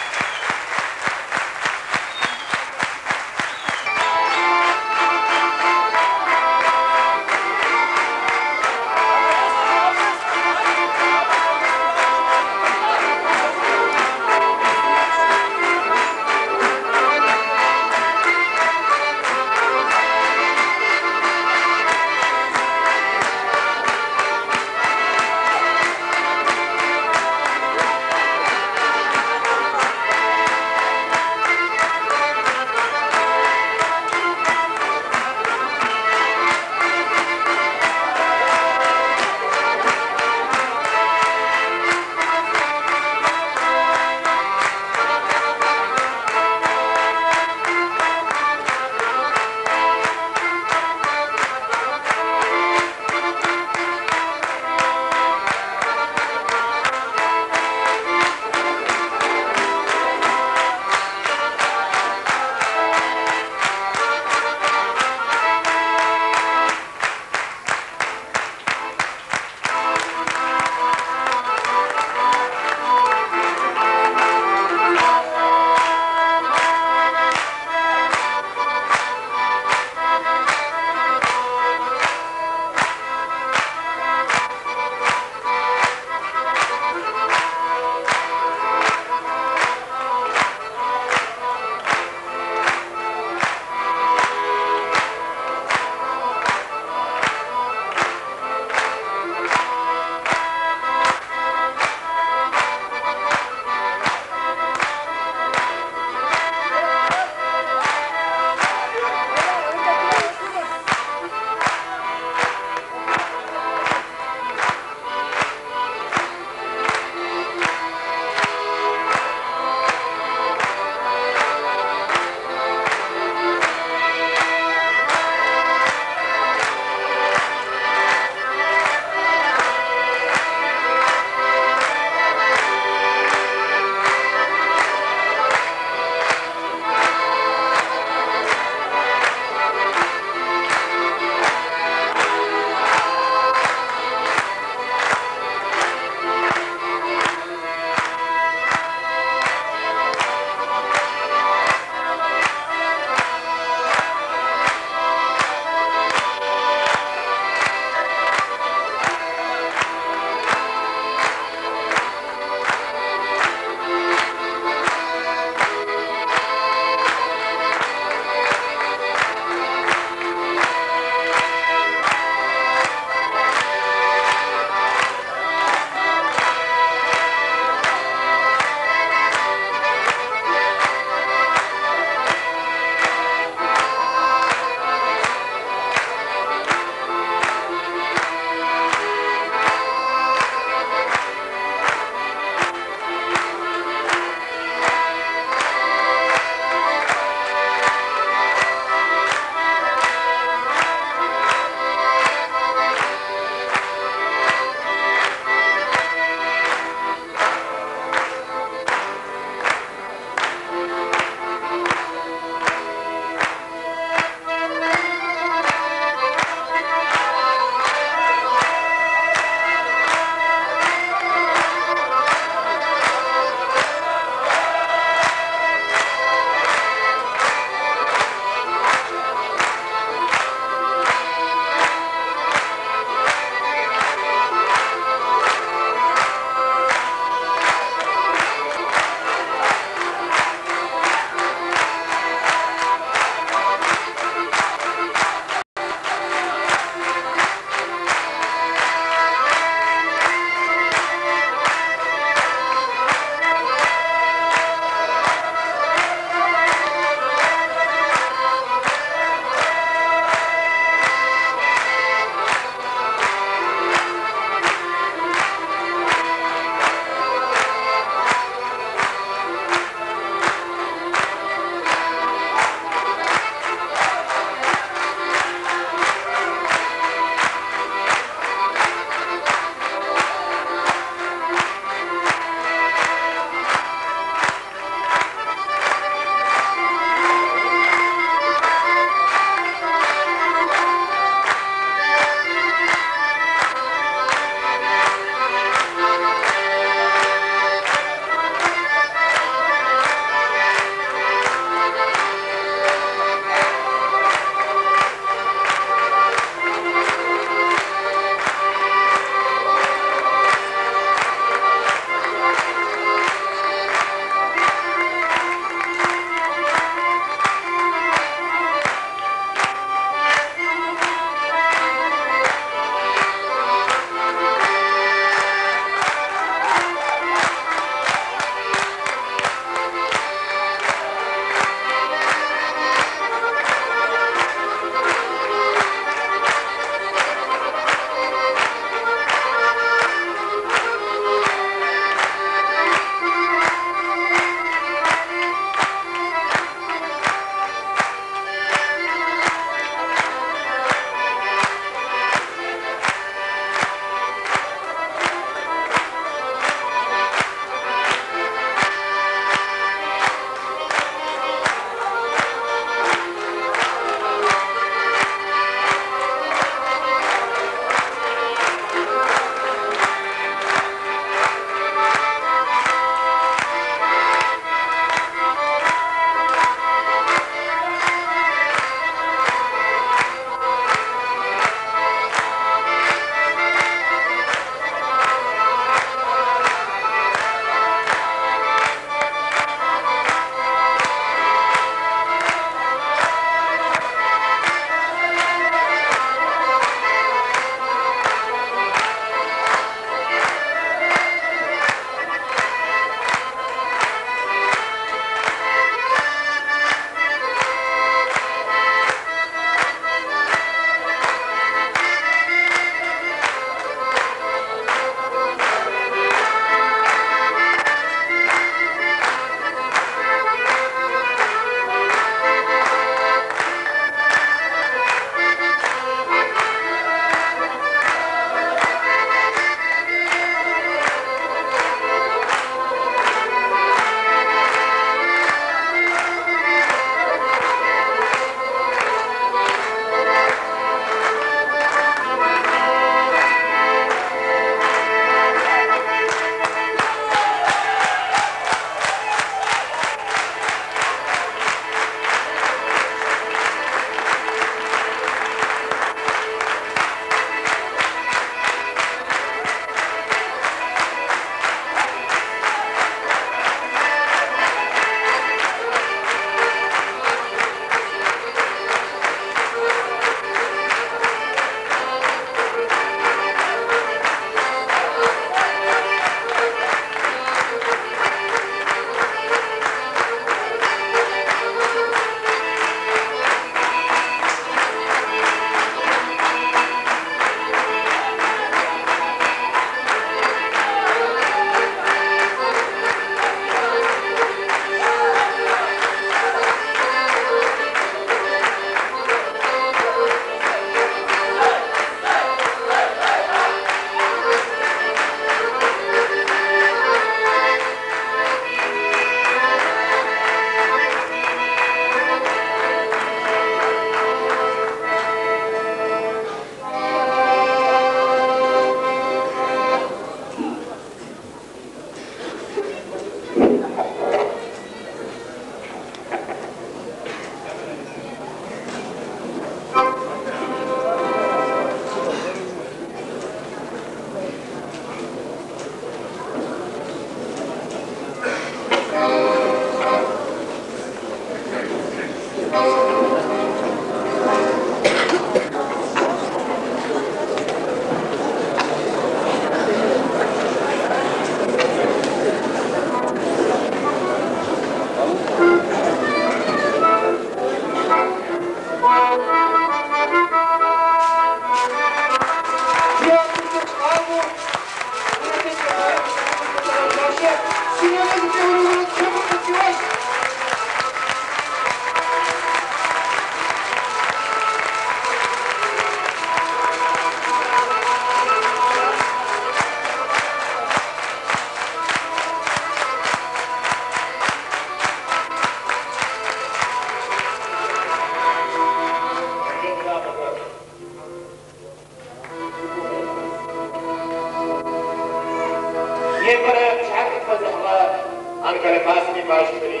كالباسم باشتري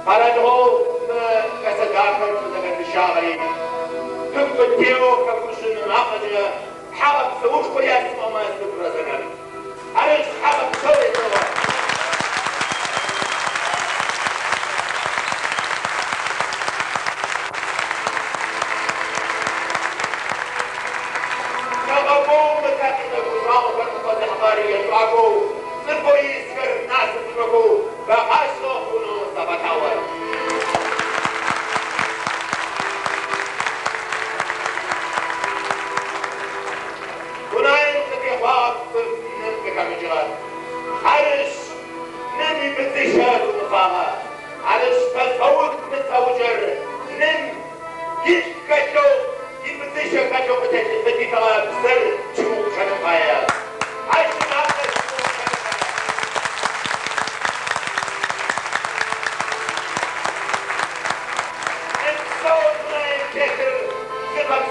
فرده كسداكر كذا بشاغري تبتيو كبشن ناقجة حرب سوش قياس ما يستمر زمان أرش حرب سوي سوا نغمو متاكد الوزراء وفتفة الحضارية يعقو صرفوا يسكر ناس تفرقوا بقاشوا كنوا سبتاور كناين تكيفات ننبك مجرد عرش نمي بالزشاد ومقامة عرش تزوج متزوجر نم يشكشو يبتزشا كشو بتجي كلام سر شو شنقايا عايش ناقص الصوت ما ينكسر ثقة